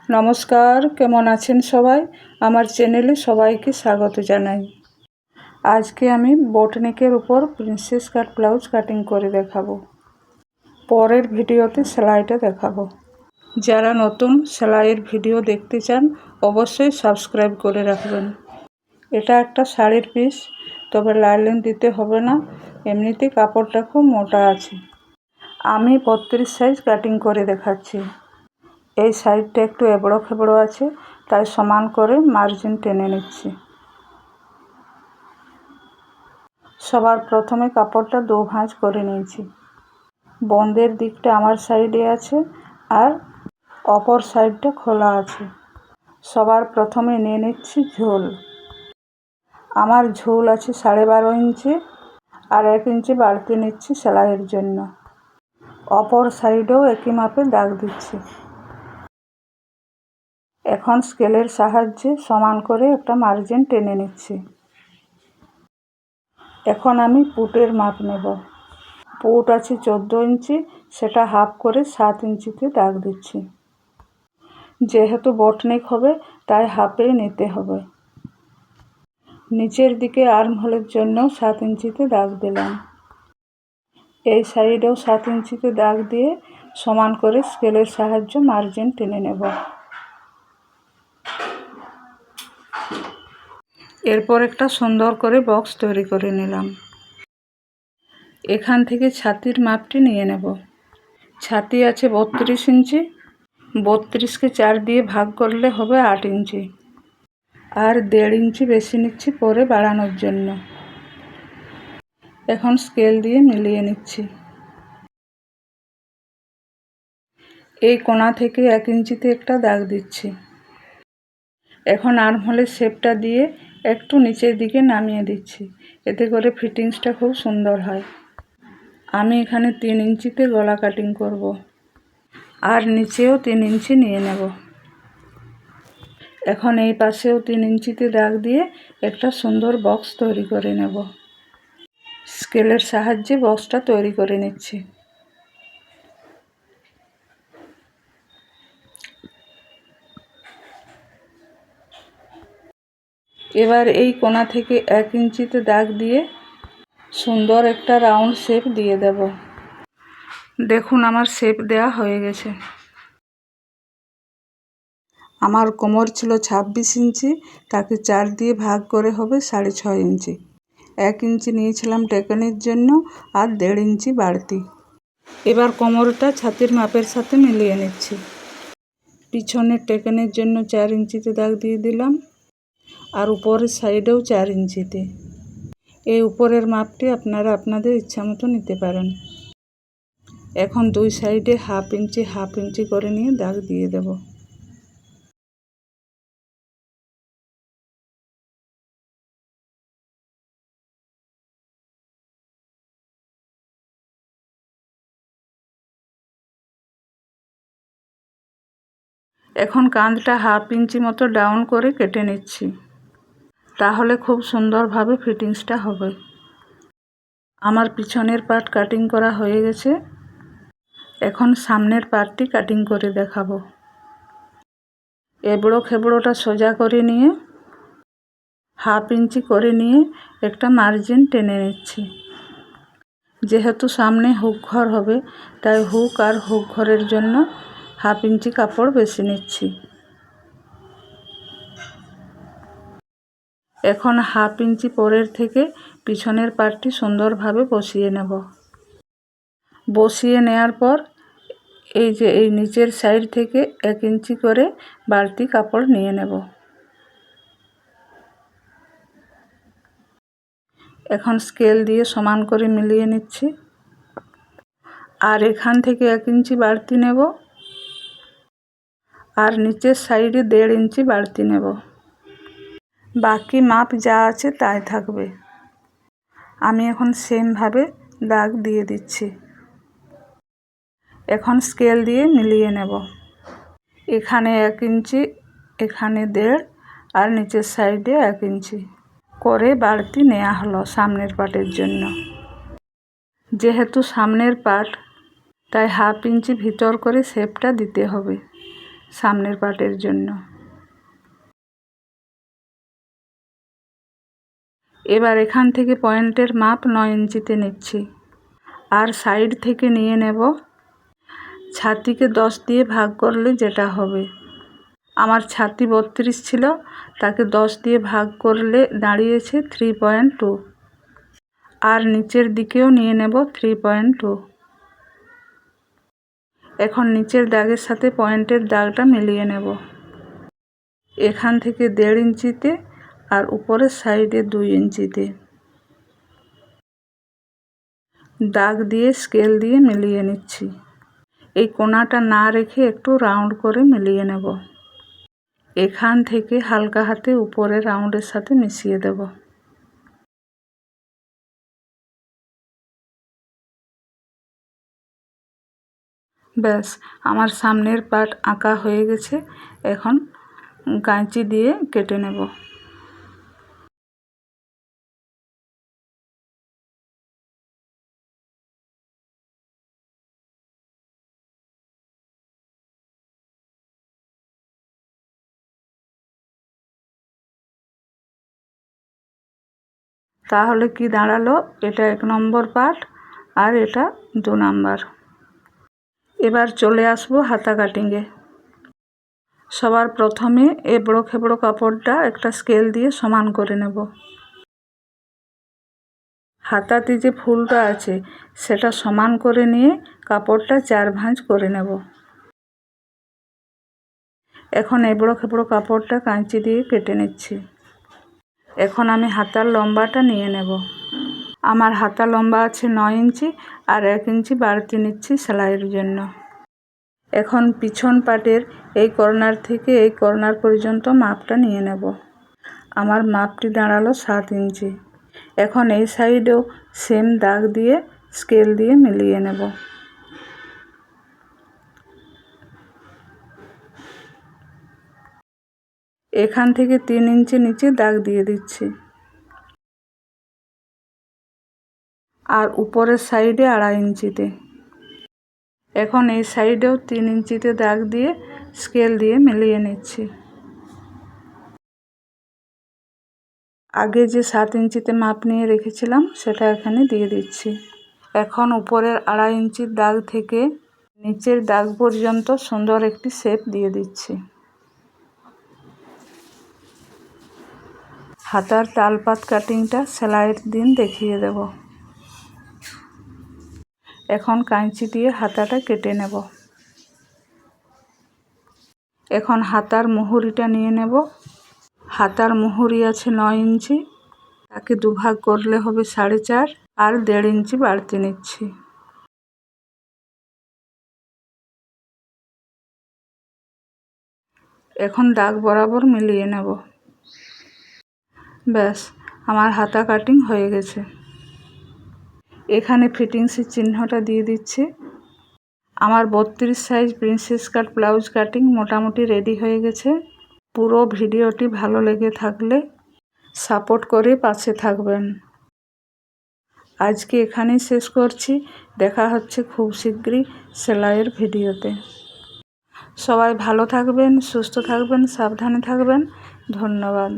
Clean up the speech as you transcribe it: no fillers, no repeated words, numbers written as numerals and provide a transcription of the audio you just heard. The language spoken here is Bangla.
নমস্কার, কেমন আছেন সবাই? আমার চ্যানেলে সবাইকে স্বাগত জানাই। আজকে আমি বোটনেকের উপর প্রিন্সেস কাট ব্লাউজ কাটিং করে দেখাবো। পরের ভিডিওতে সেলাইটা দেখাবো। যারা নতুন সেলাইয়ের ভিডিও দেখতে চান অবশ্যই সাবস্ক্রাইব করে রাখবেন। এটা একটা শাড়ির পিস, তবে লাইনিং দিতে হবে না, এমনিতে কাপড়টা খুব মোটা আছে। আমি 32 সাইজ কাটিং করে দেখাচ্ছি। এই সাইডটা একটু এবড়ো খেবড়ো আছে, তাই সমান করে মার্জিন টেনে নিচ্ছি। সবার প্রথমে কাপড়টা 2 ভাঁজ করে নিয়েছি। বন্ধের দিকটা আমার সাইডে আছে আর অপর সাইডটা খোলা আছে। সবার প্রথমে নিয়ে নিচ্ছি ঝোল। আমার ঝোল আছে 12.5 ইঞ্চি আর 1 ইঞ্চি বাড়তি নিচ্ছি সেলাইয়ের জন্য। অপর সাইডেও একই মাপে দাগ দিচ্ছি। এখন স্কেলের সাহায্যে সমান করে একটা মার্জিন টেনে নিচ্ছি। এখন আমি পুটের মাপ নেব। পুট আছে 14 ইঞ্চি, সেটা হাফ করে 7 ইঞ্চিতে দাগ দিচ্ছি। যেহেতু বটনেক হবে তাই হাফেই নিতে হবে। নিচের দিকে আর্ম হোলের জন্য 7 ইঞ্চিতে দাগ দিলাম। এই সাইডেও 7 ইঞ্চিতে দাগ দিয়ে সমান করে স্কেলের সাহায্যে মার্জিন টেনে নেব। এরপর একটা সুন্দর করে বক্স তৈরি করে নিলাম। এখান থেকে ছাতির মাপটি নিয়ে নেব। ছাতি আছে 32 ইঞ্চি, 32কে 4 দিয়ে ভাগ করলে হবে 8 ইঞ্চি, আর 1.5 ইঞ্চি বেশি নিচ্ছি পরে বাড়ানোর জন্য। এখন স্কেল দিয়ে মিলিয়ে নিচ্ছি। এই কোণা থেকে 1 ইঞ্চিতে একটা দাগ দিচ্ছি। এখন আর্মহোলের শেপটা দিয়ে একটু নিচের দিকে নামিয়ে দিচ্ছি, এতে করে ফিটিংসটা খুব সুন্দর হয়। আমি এখানে 3 ইঞ্চিতে গলা কাটিং করব, আর নিচেও 3 ইঞ্চি নিয়ে নেব। এখন এই পাশেও 3 ইঞ্চিতে দাগ দিয়ে একটা সুন্দর বক্স তৈরি করে নেব। স্কেলের সাহায্যে বক্সটা তৈরি করে নিচ্ছি। এবার এই কোণা থেকে 1 ইঞ্চিতে দাগ দিয়ে সুন্দর একটা রাউন্ড শেপ দিয়ে দেব। দেখুন আমার শেপ দেয়া হয়ে গেছে। আমার কোমর ছিল 26 ইঞ্চি, তাকে 4 দিয়ে ভাগ করে হবে 6.5 ইঞ্চি। 1 ইঞ্চি নিয়েছিলাম টেকনের জন্য আর 1.5 ইঞ্চি বাড়তি। এবার কোমরটা ছাতির মাপের সাথে মিলিয়ে নিচ্ছি। পিছনের টেকনের জন্য 4 ইঞ্চিতে দাগ দিয়ে দিলাম, আর উপরের সাইডেও 4 ইঞ্চিতে। এই উপরের মাপটি আপনারা আপনাদের ইচ্ছা মতো নিতে পারেন। এখন 2 সাইডে হাফ ইঞ্চি করে নিয়ে দাগ দিয়ে দেব। এখন কাঁধটা হাফ ইঞ্চি মতো ডাউন করে কেটে নিচ্ছি, তাহলে খুব সুন্দরভাবে ফিটিংসটা হবে। আমার পিছনের পার্ট কাটিং করা হয়ে গেছে। এখন সামনের পার্টটি কাটিং করে দেখাবো। এবড়ো খেবড়োটা সোজা করে নিয়ে হাফ ইঞ্চি করে নিয়ে একটা মার্জিন টেনে নিচ্ছি। যেহেতু সামনে হুক ঘর হবে তাই হুক আর হুক ঘরের জন্য হাফ ইঞ্চি কাপড় বেশি নিচ্ছি। এখন হাফ ইঞ্চি পরের থেকে পিছনের পার্টটি সুন্দরভাবে বসিয়ে নেব। বসিয়ে নেওয়ার পর এই নিচের সাইড থেকে 1 ইঞ্চি করে বাড়তি কাপড় নিয়ে নেব। এখন স্কেল দিয়ে সমান করে মিলিয়ে নিচ্ছি, আর এখান থেকে 1 ইঞ্চি বাড়তি নেব, আর নিচের সাইডে 1.5 ইঞ্চি বাড়তি নেব। বাকি মাপ যা আছে তাই থাকবে। আমি এখন সেমভাবে দাগ দিয়ে দিচ্ছি। এখন স্কেল দিয়ে মিলিয়ে নেব। এখানে 1 ইঞ্চি, এখানে 1.5, আর নিচের সাইডে 1 ইঞ্চি করে বাড়তি নেওয়া হলো সামনের পার্টের জন্য। যেহেতু সামনের পার্ট তাই হাফ ইঞ্চি ভিতর করে শেপটা দিতে হবে। সামনের পার্টের জন্য। এবার এখান থেকে পয়েন্টের মাপ 9 ইঞ্চিতে নিচ্ছি, আর সাইড থেকে নিয়ে নেব। ছাতিকে 10 দিয়ে ভাগ করলে যেটা হবে, আমার ছাতি 32 ছিল, তাকে 10 দিয়ে ভাগ করলে দাঁড়িয়েছে 3.2, আর নিচের দিকেও নিয়ে নেব 3.2। এখন নিচের দাগের সাথে পয়েন্টের দাগটা মিলিয়ে নেব। এখান থেকে 1.5 ইঞ্চিতে আর উপরের সাইডে 2 ইঞ্চিতে দাগ দিয়ে স্কেল দিয়ে মিলিয়ে নিচ্ছি। এই কোণাটা না রেখে একটু রাউন্ড করে মিলিয়ে নেব। এখান থেকে হালকা হাতে উপরে রাউন্ডের সাথে মিশিয়ে দেব। ব্যাস, আমার সামনের পার্ট আঁকা হয়ে গেছে। এখন কাঁচি দিয়ে কেটে নেব। তাহলে কি দাঁড়ালো, এটা 1 নম্বর পার্ট আর এটা 2 নাম্বার। এবার চলে আসবো হাতা কাটিংয়ে। সবার প্রথমে এবড়ো খেবড়ো কাপড়টা একটা স্কেল দিয়ে সমান করে নেব। হাতাতে যে ফুলটা আছে সেটা সমান করে নিয়ে কাপড়টা 4 ভাঁজ করে নেব। এখন এবড়ো খেবড়ো কাপড়টা কাঁচি দিয়ে কেটে নিচ্ছি। এখন আমি হাতার লম্বাটা নিয়ে নেব। আমার হাতা লম্বা আছে 9 ইঞ্চি, আর 1 ইঞ্চি বাড়তি নিচ্ছি সেলাইয়ের জন্য। এখন পিছন পাটের এই কর্নার থেকে এই কর্নার পর্যন্ত মাপটা নিয়ে নেব। আমার মাপটি দাঁড়ালো 7 ইঞ্চি। এখন এই সাইডেও সেম দাগ দিয়ে স্কেল দিয়ে মিলিয়ে নেব। এখান থেকে 3 ইঞ্চি নিচে দাগ দিয়ে দিচ্ছি, আর উপরের সাইডে 2.5 ইঞ্চিতে। এখন এই সাইডেও 3 ইঞ্চিতে দাগ দিয়ে স্কেল দিয়ে মিলিয়ে নিচ্ছি। আগে যে 7 ইঞ্চিতে মাপ নিয়ে রেখেছিলাম সেটা এখানে দিয়ে দিচ্ছি। এখন উপরের 2.5 ইঞ্চির দাগ থেকে নিচের দাগ পর্যন্ত সুন্দর একটি শেপ দিয়ে দিচ্ছি। হাতার তালপাত কাটিংটা সেলাইয়ের দিন দেখিয়ে দেব। এখন কাঁচি দিয়ে হাতাটা কেটে নেব। এখন হাতার মুহুরিটা নিয়ে নেব। হাতার মুহুরি আছে 9 ইঞ্চি, তাকে দুভাগ করলে হবে 4.5, আর 1.5 ইঞ্চি বাড়তি নিচ্ছি। এখন দাগ বরাবর মিলিয়ে নেব। ব্যাস, আমার হাতা কাটিং হয়ে গেছে। এখানে ফিটিংসের চিহ্নটা দিয়ে দিচ্ছি। আমার 32 সাইজ প্রিন্সেস কাট ব্লাউজ কাটিং মোটামুটি রেডি হয়ে গেছে। পুরো ভিডিওটি ভালো লেগে থাকলে সাপোর্ট করে পাশে থাকবেন। আজকে এখানেই শেষ করছি। দেখা হচ্ছে খুব শীঘ্রই সেলাইয়ের ভিডিওতে। সবাই ভালো থাকবেন, সুস্থ থাকবেন, সাবধানে থাকবেন। ধন্যবাদ।